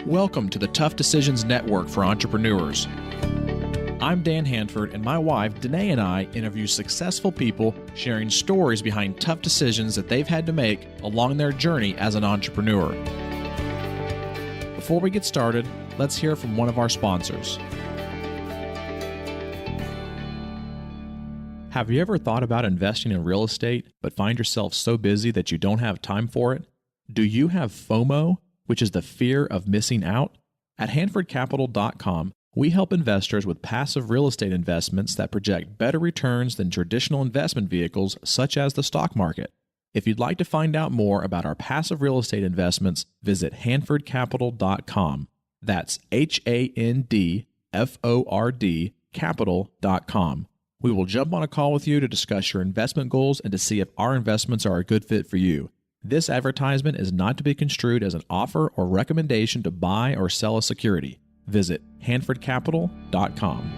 Welcome to the Tough Decisions Network for Entrepreneurs. I'm Dan Handford, and my wife, Dennae, and I interview successful people sharing stories behind tough decisions that they've had to make along their journey as an entrepreneur. Before we get started, let's hear from one of our sponsors. Have you ever thought about investing in real estate, but find yourself so busy that you don't have time for it? Do you have FOMO, which is the fear of missing out? At HandfordCapital.com, we help investors with passive real estate investments that project better returns than traditional investment vehicles such as the stock market. If you'd like to find out more about our passive real estate investments, visit HandfordCapital.com. That's HANDFORD Capital.com. We will jump on a call with you to discuss your investment goals and to see if our investments are a good fit for you. This advertisement is not to be construed as an offer or recommendation to buy or sell a security. Visit HandfordCapital.com.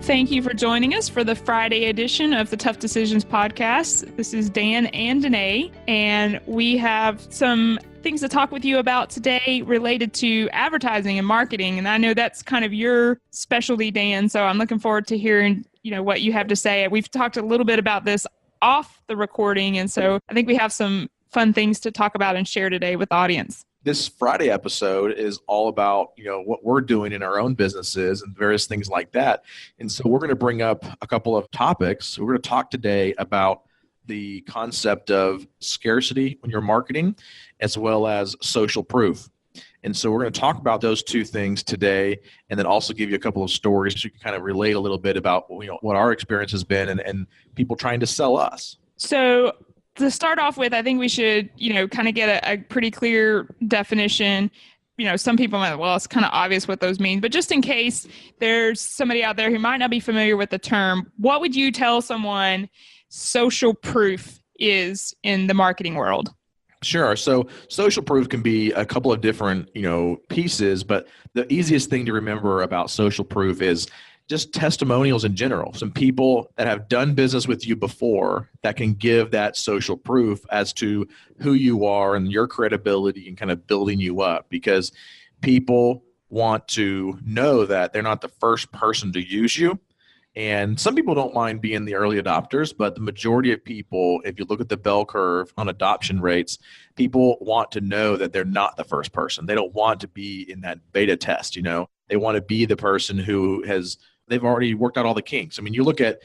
Thank you for joining us for the Friday edition of the Tough Decisions podcast. This is Dan and Dennae, and we have some things to talk with you about today related to advertising and marketing. And I know that's kind of your specialty, Dan, so I'm looking forward to hearing, what you have to say. We've talked a little bit about this off the recording, and so I think we have some fun things to talk about and share today with the audience. This Friday episode is all about, what we're doing in our own businesses and various things like that. And so we're going to bring up a couple of topics. We're going to talk today about the concept of scarcity when you're marketing, as well as social proof. And so we're going to talk about those two things today, and then also give you a couple of stories so you can kind of relate a little bit about what our experience has been and people trying to sell us. So to start off with, I think we should, kind of get a pretty clear definition. Some people might, it's kind of obvious what those mean, but just in case there's somebody out there who might not be familiar with the term, what would you tell someone social proof is in the marketing world? Sure. So social proof can be a couple of different, pieces, but the easiest thing to remember about social proof is just testimonials in general. Some people that have done business with you before that can give that social proof as to who you are and your credibility and kind of building you up, because people want to know that they're not the first person to use you. And some people don't mind being the early adopters, but the majority of people, if you look at the bell curve on adoption rates, people want to know that they're not the first person. They don't want to be in that beta test, They want to be the person who they've already worked out all the kinks. I mean, you look at,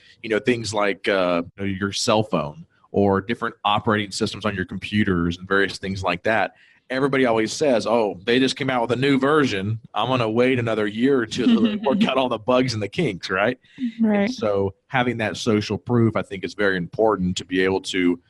things like your cell phone or different operating systems on your computers and various things like that. Everybody always says, they just came out with a new version. I'm going to wait another year or two to work out all the bugs and the kinks, right? Right. And so having that social proof, I think, is very important to be able to,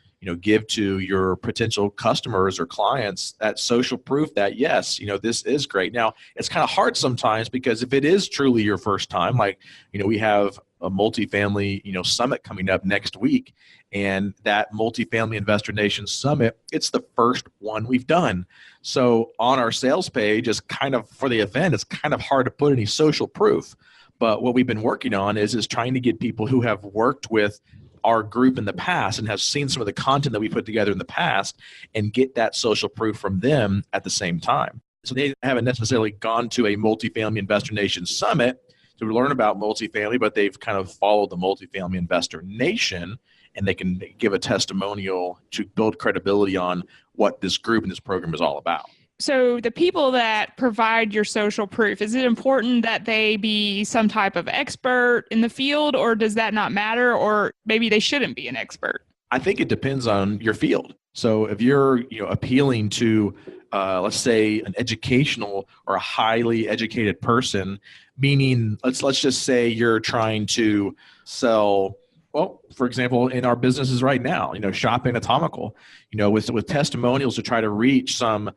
give to your potential customers or clients that social proof that, yes, this is great. Now, it's kind of hard sometimes because if it is truly your first time, like, we have a multifamily, summit coming up next week. And that Multifamily Investor Nation Summit, it's the first one we've done. So on our sales page is kind of, for the event, it's kind of hard to put any social proof. But what we've been working on is trying to get people who have worked with our group in the past and have seen some of the content that we put together in the past and get that social proof from them at the same time. So they haven't necessarily gone to a Multifamily Investor Nation Summit to learn about multifamily, but they've kind of followed the Multifamily Investor Nation, and they can give a testimonial to build credibility on what this group and this program is all about. So the people that provide your social proof, is it important that they be some type of expert in the field, or does that not matter, or maybe they shouldn't be an expert? I think it depends on your field. So if you're appealing to, let's say, an educational or a highly educated person, meaning let's just say you're trying to sell, well, for example, in our businesses right now, Shop Anatomical, with testimonials to try to reach some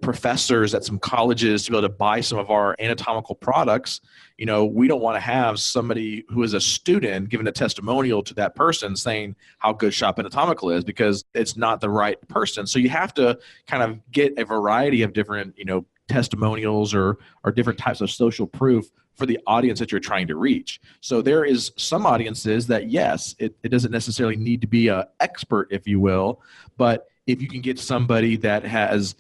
professors at some colleges to be able to buy some of our anatomical products. We don't want to have somebody who is a student giving a testimonial to that person saying how good Shop Anatomical is, because it's not the right person. So you have to kind of get a variety of different, testimonials or different types of social proof for the audience that you're trying to reach. So there is some audiences that, yes, it doesn't necessarily need to be an expert, if you will, but if you can get somebody that has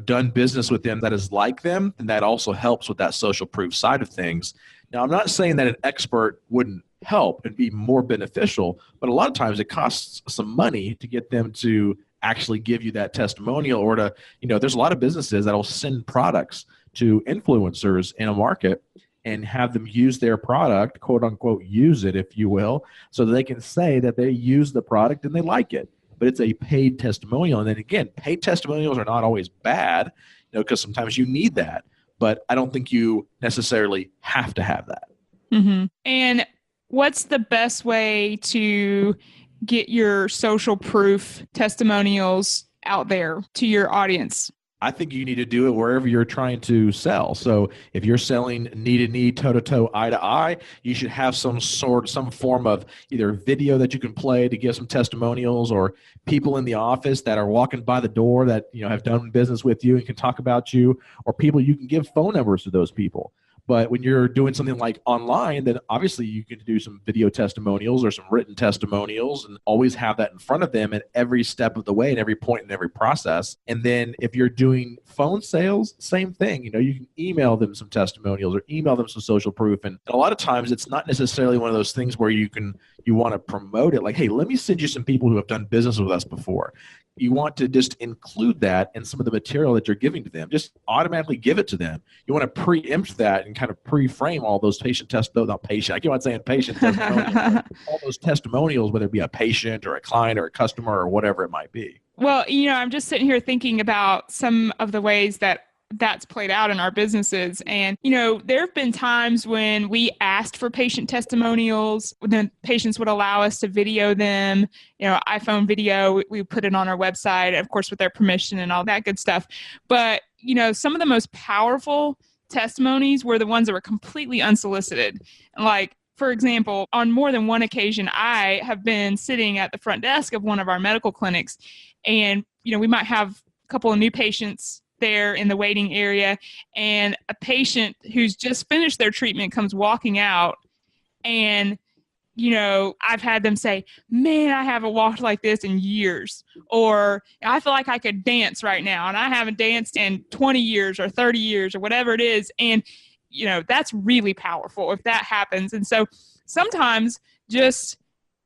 done business with them that is like them, and that also helps with that social proof side of things. Now, I'm not saying that an expert wouldn't help and be more beneficial, but a lot of times it costs some money to get them to actually give you that testimonial, or to, there's a lot of businesses that will send products to influencers in a market and have them use their product, quote unquote, use it, if you will, so that they can say that they use the product and they like it. But it's a paid testimonial. And then again, paid testimonials are not always bad, because sometimes you need that. But I don't think you necessarily have to have that. Mm-hmm. And what's the best way to get your social proof testimonials out there to your audience? I think you need to do it wherever you're trying to sell. So if you're selling knee to knee, toe to toe, eye to eye, you should have some form of either video that you can play to give some testimonials, or people in the office that are walking by the door that have done business with you and can talk about you, or people you can give phone numbers to those people. But when you're doing something like online, then obviously you can do some video testimonials or some written testimonials, and always have that in front of them at every step of the way and every point in every process. And then if you're doing phone sales, same thing. You can email them some testimonials or email them some social proof. And a lot of times it's not necessarily one of those things where you want to promote it like, hey, let me send you some people who have done business with us before. You want to just include that in some of the material that you're giving to them. Just automatically give it to them. You want to preempt that and kind of pre-frame all those patient testimonials, all those testimonials, whether it be a patient or a client or a customer or whatever it might be. Well, I'm just sitting here thinking about some of the ways that's played out in our businesses. And, there have been times when we asked for patient testimonials, then patients would allow us to video them, iPhone video, we put it on our website, of course, with their permission and all that good stuff. But, some of the most powerful testimonies were the ones that were completely unsolicited. Like, for example, on more than one occasion, I have been sitting at the front desk of one of our medical clinics, and, we might have a couple of new patients there in the waiting area, and a patient who's just finished their treatment comes walking out, and I've had them say, man, I haven't walked like this in years, or I feel like I could dance right now and I haven't danced in 20 years or 30 years or whatever it is. And that's really powerful if that happens. And so sometimes just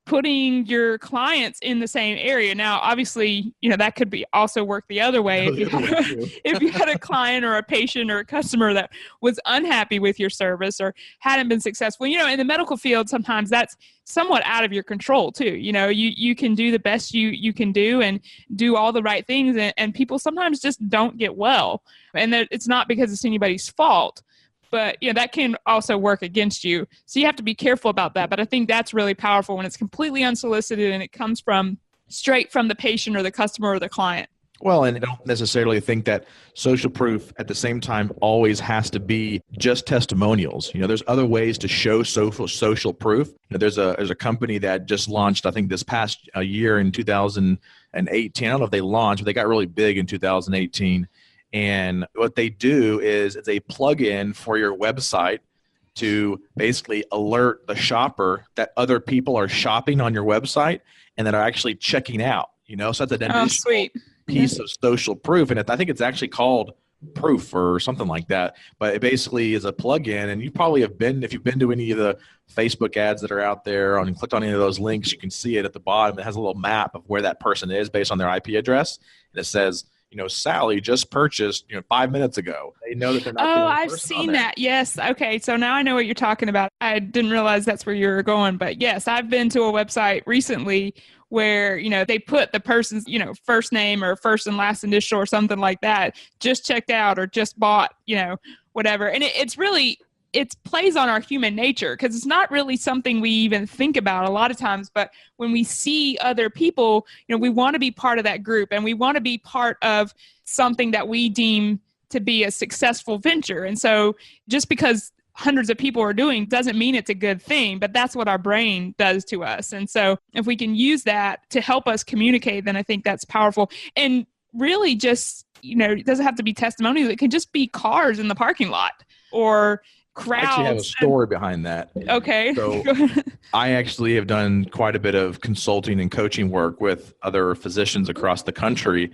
putting your clients in the same area. Now, obviously, that could be also work the other way. If you had a client or a patient or a customer that was unhappy with your service or hadn't been successful, in the medical field, sometimes that's somewhat out of your control too. You can do the best you can do and do all the right things. And people sometimes just don't get well. And it's not because it's anybody's fault. But that can also work against you. So you have to be careful about that. But I think that's really powerful when it's completely unsolicited and it comes straight from the patient or the customer or the client. Well, and I don't necessarily think that social proof at the same time always has to be just testimonials. There's other ways to show social proof. There's a company that just launched, I think this past year in 2018. I don't know if they launched, but they got really big in 2018. And what they do is it's a plug-in for your website to basically alert the shopper that other people are shopping on your website and that are actually checking out. So that's an additional piece of social proof. And I think it's actually called Proof or something like that. But it basically is a plug-in. And you probably have if you've been to any of the Facebook ads that are out there and clicked on any of those links, you can see it at the bottom. It has a little map of where that person is based on their IP address. And it says, Sally just purchased, 5 minutes ago. They know that they're not. Oh, I've seen that. Yes. Okay. So now I know what you're talking about. I didn't realize that's where you were going, but yes, I've been to a website recently where, they put the person's, first name or first and last initial or something like that, just checked out or just bought, whatever. And it plays on our human nature because it's not really something we even think about a lot of times. But when we see other people, we want to be part of that group and we want to be part of something that we deem to be a successful venture. And so just because hundreds of people are doing doesn't mean it's a good thing, but that's what our brain does to us. And so if we can use that to help us communicate, then I think that's powerful. And really just, it doesn't have to be testimonials. It can just be cars in the parking lot or crowds. I actually have a story behind that. Okay. So I actually have done quite a bit of consulting and coaching work with other physicians across the country.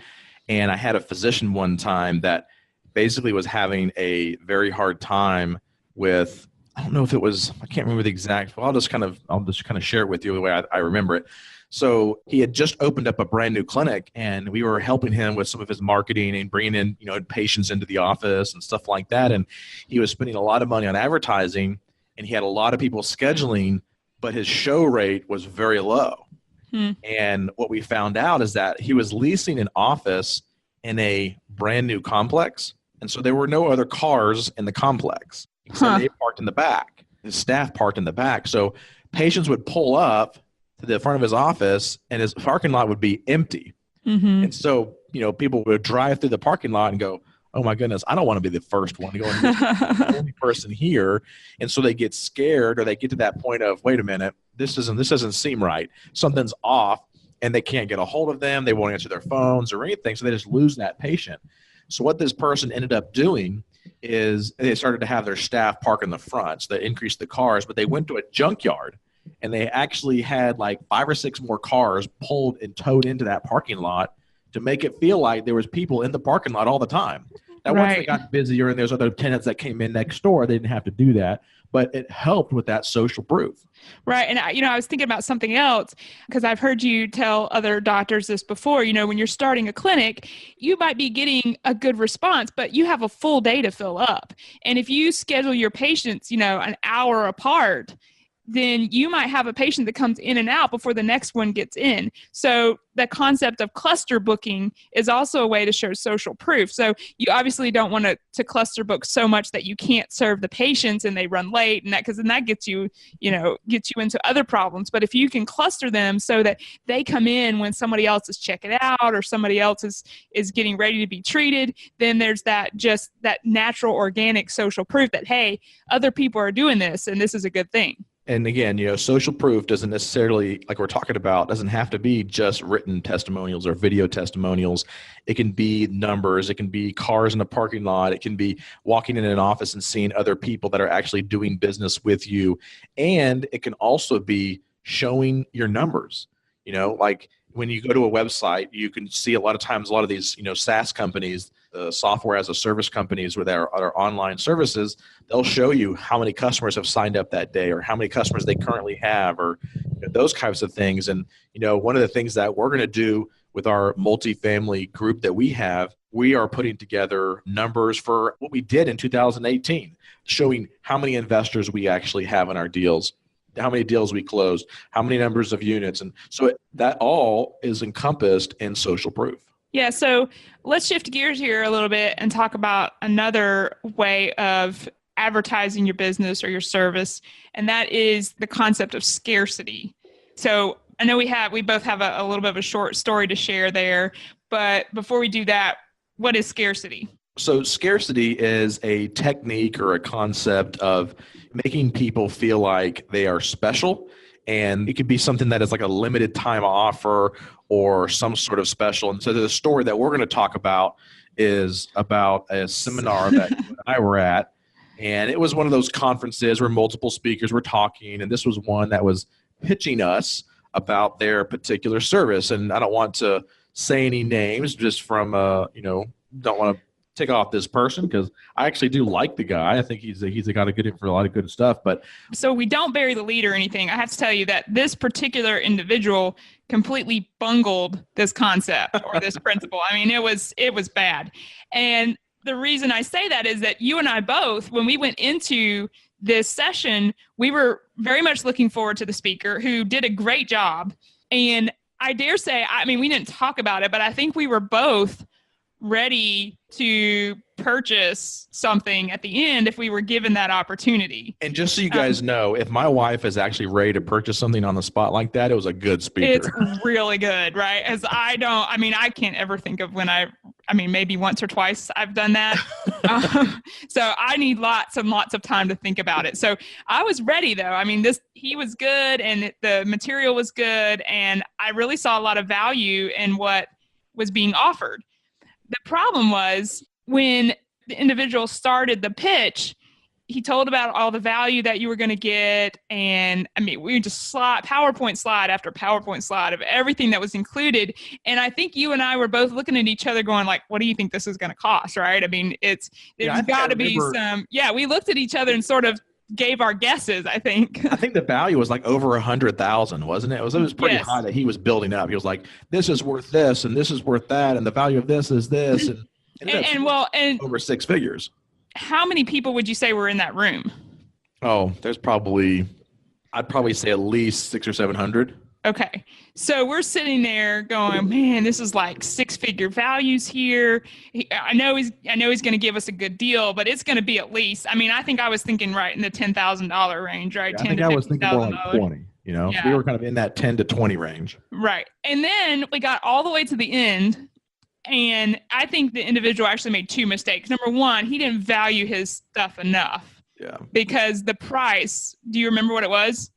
And I had a physician one time that basically was having a very hard time with, I don't know if it was, I can't remember the exact, well, I'll just kind of share it with you the way I remember it. So he had just opened up a brand new clinic, and we were helping him with some of his marketing and bringing in, patients into the office and stuff like that. And he was spending a lot of money on advertising, and he had a lot of people scheduling, but his show rate was very low. And what we found out is that he was leasing an office in a brand new complex. And so there were no other cars in the complex. So they parked in the back. His staff parked in the back. So patients would pull up to the front of his office, and his parking lot would be empty. And so, people would drive through the parking lot and go, oh my goodness, I don't want to be the first one to go in. The only person here. And so they get scared, or they get to that point of, wait a minute, this doesn't seem right. Something's off, and they can't get a hold of them. They won't answer their phones or anything. So they just lose that patient. So what this person ended up doing is they started to have their staff park in the front. So they increased the cars, but they went to a junkyard, and they actually had like 5 or 6 more cars pulled and towed into that parking lot to make it feel like there was people in the parking lot all the time. Now, once they got busier and there's other tenants that came in next door, they didn't have to do that, but it helped with that social proof. Right. And, I was thinking about something else, because I've heard you tell other doctors this before. When you're starting a clinic, you might be getting a good response, but you have a full day to fill up. And if you schedule your patients, an hour apart, then you might have a patient that comes in and out before the next one gets in. So the concept of cluster booking is also a way to show social proof. So you obviously don't want to cluster book so much that you can't serve the patients and they run late, and because then that gets you into other problems. But if you can cluster them so that they come in when somebody else is checking out or somebody else is getting ready to be treated, then there's that natural organic social proof that, hey, other people are doing this and this is a good thing. And again, social proof doesn't necessarily, like we're talking about, doesn't have to be just written testimonials or video testimonials. It can be numbers. It can be cars in a parking lot. It can be walking in an office and seeing other people that are actually doing business with you. And it can also be showing your numbers. Like when you go to a website, you can see a lot of times, a lot of these, SaaS companies, the software as a service companies with our online services, they'll show you how many customers have signed up that day or how many customers they currently have, or those types of things. And, one of the things that we're going to do with our multifamily group that we have, we are putting together numbers for what we did in 2018, showing how many investors we actually have in our deals, how many deals we closed, how many numbers of units. And so that all is encompassed in social proof. Yeah, so let's shift gears here a little bit and talk about another way of advertising your business or your service, and that is the concept of scarcity. So I know we both have a little bit of a short story to share there, but before we do that, what is scarcity? So scarcity is a technique or a concept of making people feel like they are special. And it could be something that is like a limited time offer or some sort of special. And so the story that we're going to talk about is about a seminar that you and I were at. And it was one of those conferences where multiple speakers were talking. And this was one that was pitching us about their particular service. And I don't want to say any names just from, don't want to tick off this person, because I actually do like the guy. I think he's got a good for a lot of good stuff. But so we don't bury the lead or anything. I have to tell you that this particular individual completely bungled this concept or this principle. I mean, it was bad. And the reason I say that is that you and I both, when we went into this session, we were very much looking forward to the speaker, who did a great job. And I dare say, we didn't talk about it, but I think we were both ready to purchase something at the end if we were given that opportunity. And just so you guys know, if my wife is actually ready to purchase something on the spot like that, it was a good speaker. It's really good, right? As I can't ever think of when maybe once or twice I've done that. So I need lots and lots of time to think about it. So I was ready though. He was good and the material was good. And I really saw a lot of value in what was being offered. The problem was when the individual started the pitch, he told about all the value that you were going to get. And I mean, we just PowerPoint slide after PowerPoint slide of everything that was included. And I think you and I were both looking at each other going like, what do you think this is going to cost? Right. I mean, there's got to be we looked at each other and sort of gave our guesses, I think. I think the value was like over 100,000, wasn't it? It was pretty high that he was building up. He was like, this is worth this and this is worth that. And the value of this is this. And over six figures. How many people would you say were in that room? Oh, I'd probably say at least 600 or 700. Okay. So we're sitting there going, man, this is like six-figure values here. I know he's going to give us a good deal, but it's going to be at least, I mean, I think I was thinking right in the $10,000 range, right? Yeah, I think I was thinking more like 20, Yeah. We were kind of in that 10 to 20 range. Right. And then we got all the way to the end, and I think the individual actually made two mistakes. Number one, he didn't value his stuff enough. Yeah. Because the price, do you remember what it was?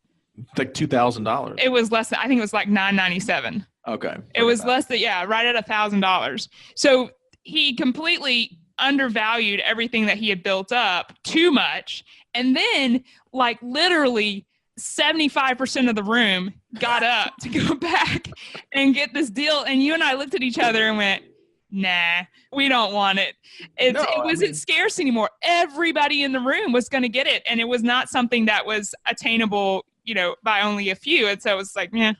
Like $2,000. It was less than, I think it was like $997. Okay. It was less than, right at $1,000. So he completely undervalued everything that he had built up too much. And then like literally 75% of the room got up to go back and get this deal. And you and I looked at each other and went, nah, we don't want it. It wasn't scarce anymore. Everybody in the room was going to get it. And it was not something that was attainable, by only a few. And so it was like, yeah.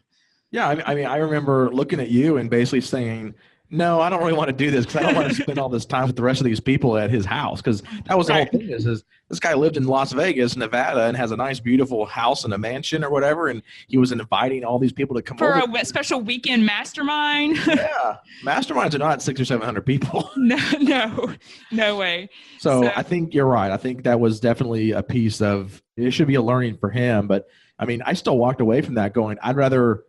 Yeah. I mean, I remember looking at you and basically saying, no, I don't really want to do this because I don't want to spend all this time with the rest of these people at his house. Because that was the whole thing is this guy lived in Las Vegas, Nevada, and has a nice, beautiful house and a mansion or whatever. And he was inviting all these people to come for over. A special weekend mastermind. Yeah. Masterminds are not 600 or 700 people. No way. So I think you're right. I think that was definitely a piece of, it should be a learning for him. But I mean, I still walked away from that going, I'd rather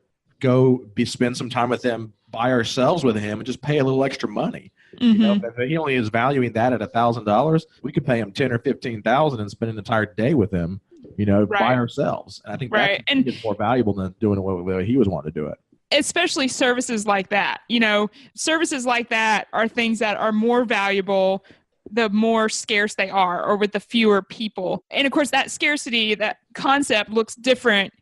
spend some time with him by ourselves with him and just pay a little extra money. Mm-hmm. If he only is valuing that at $1,000, we could pay him $10,000 or $15,000 and spend an entire day with him, by ourselves. And I think that's more valuable than doing it the way he was wanting to do it. Especially services like that. Services like that are things that are more valuable the more scarce they are, or with the fewer people. And of course, that scarcity, that concept looks different,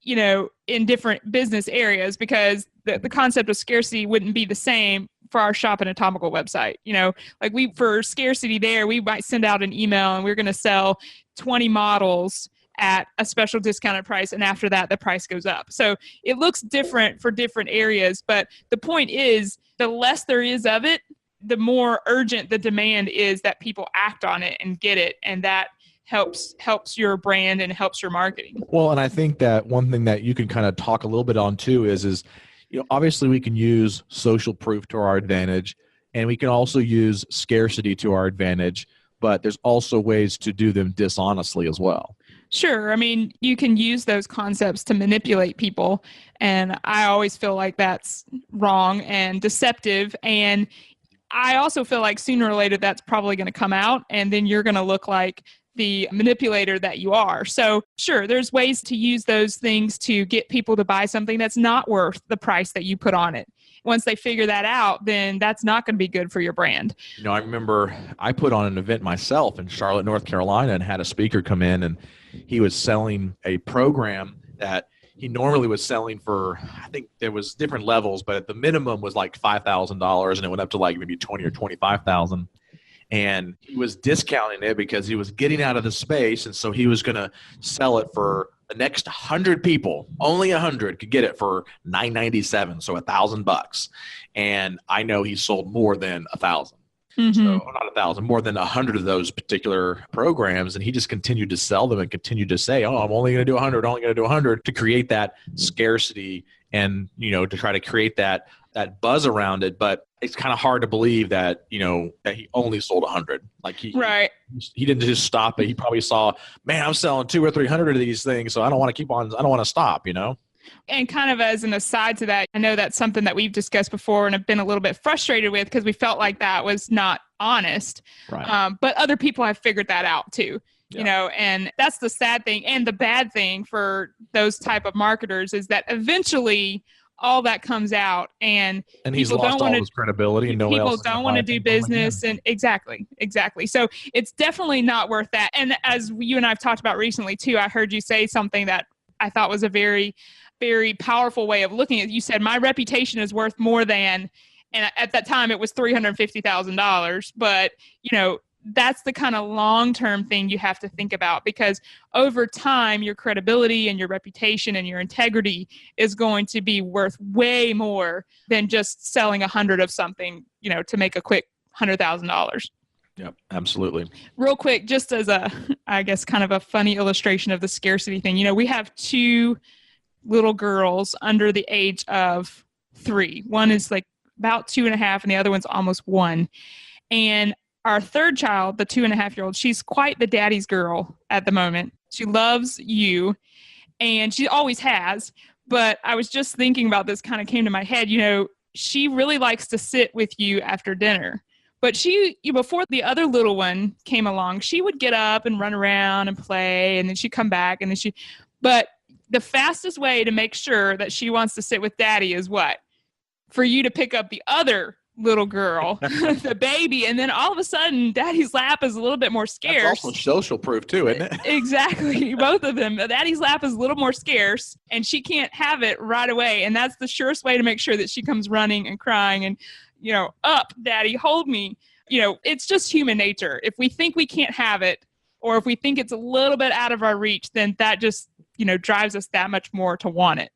in different business areas, because the concept of scarcity wouldn't be the same for our Shop and Atomical website. Like for scarcity there, we might send out an email and we're going to sell 20 models at a special discounted price. And after that, the price goes up. So it looks different for different areas. But the point is, the less there is of it, the more urgent the demand is that people act on it and get it. And that helps your brand and helps your marketing. Well, and I think that one thing that you can kind of talk a little bit on too is obviously we can use social proof to our advantage, and we can also use scarcity to our advantage, but there's also ways to do them dishonestly as well. Sure. I mean, you can use those concepts to manipulate people, and I always feel like that's wrong and deceptive. And I also feel like sooner or later that's probably going to come out, and then you're going to look like the manipulator that you are. So sure, there's ways to use those things to get people to buy something that's not worth the price that you put on it. Once they figure that out, then that's not going to be good for your brand. I remember I put on an event myself in Charlotte, North Carolina, and had a speaker come in, and he was selling a program that he normally was selling for, I think there was different levels, but the minimum was like $5,000, and it went up to like maybe $20,000 or $25,000. And he was discounting it because he was getting out of the space. And so he was going to sell it for the next 100 people. Only 100 could get it for $997, so $1,000. And I know he sold more than 1,000. Mm-hmm. So not 1,000, more than 100 of those particular programs. And he just continued to sell them and continued to say, I'm only going to do 100, only going to do 100, to create that scarcity and, to try to create that buzz around it. But it's kind of hard to believe that, that he only sold 100. Like he didn't just stop it. He probably saw, man, I'm selling 200 or 300 of these things, so I don't want to stop, And kind of as an aside to that, I know that's something that we've discussed before and have been a little bit frustrated with because we felt like that was not honest. Right. But other people have figured that out too. And that's the sad thing. And the bad thing for those type of marketers is that eventually all that comes out, and he's lost all his credibility, and no one else don't want to do business, and exactly. So it's definitely not worth that. And as you and I've talked about recently too, I heard you say something that I thought was a very, very powerful way of looking at it. You said my reputation is worth more than, and at that time it was $350,000, but that's the kind of long-term thing you have to think about, because over time, your credibility and your reputation and your integrity is going to be worth way more than just selling 100 of something, to make a quick $100,000. Yep, absolutely. Real quick, just as I guess, kind of a funny illustration of the scarcity thing. We have 2 little girls under the age of 3. One is like about 2.5, and the other one's almost 1. And our third child, the 2.5-year-old, she's quite the daddy's girl at the moment. She loves you, and she always has. But I was just thinking about this, kind of came to my head. She really likes to sit with you after dinner. But before the other little one came along, she would get up and run around and play, and then she'd come back, and then but the fastest way to make sure that she wants to sit with daddy is what? For you to pick up the other little girl, the baby, and then all of a sudden daddy's lap is a little bit more scarce. That's also social proof too, isn't it? Exactly. Both of them. Daddy's lap is a little more scarce, and she can't have it right away. And that's the surest way to make sure that she comes running and crying and, up, daddy, hold me. It's just human nature. If we think we can't have it, or if we think it's a little bit out of our reach, then that just, drives us that much more to want it.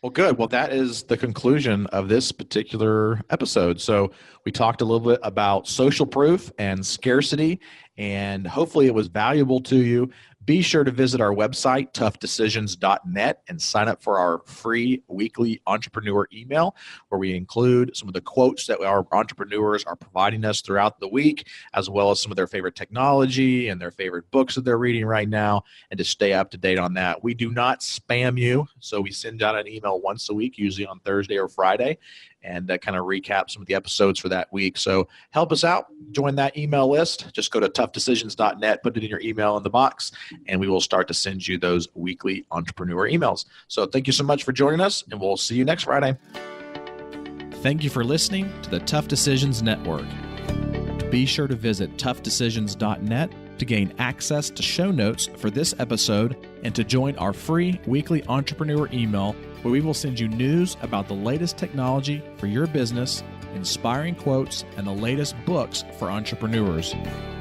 Well, good. Well, that is the conclusion of this particular episode. So we talked a little bit about social proof and scarcity, and hopefully it was valuable to you. Be sure to visit our website, toughdecisions.net, and sign up for our free weekly entrepreneur email, where we include some of the quotes that our entrepreneurs are providing us throughout the week, as well as some of their favorite technology and their favorite books that they're reading right now, and to stay up to date on that. We do not spam you, so we send out an email once a week, usually on Thursday or Friday, and kind of recap some of the episodes for that week. So help us out. Join that email list. Just go to toughdecisions.net, put it in your email in the box, and we will start to send you those weekly entrepreneur emails. So thank you so much for joining us, and we'll see you next Friday. Thank you for listening to the Tough Decisions Network. Be sure to visit toughdecisions.net to gain access to show notes for this episode and to join our free weekly entrepreneur email, where we will send you news about the latest technology for your business, inspiring quotes, and the latest books for entrepreneurs.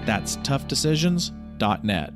That's toughdecisions.net.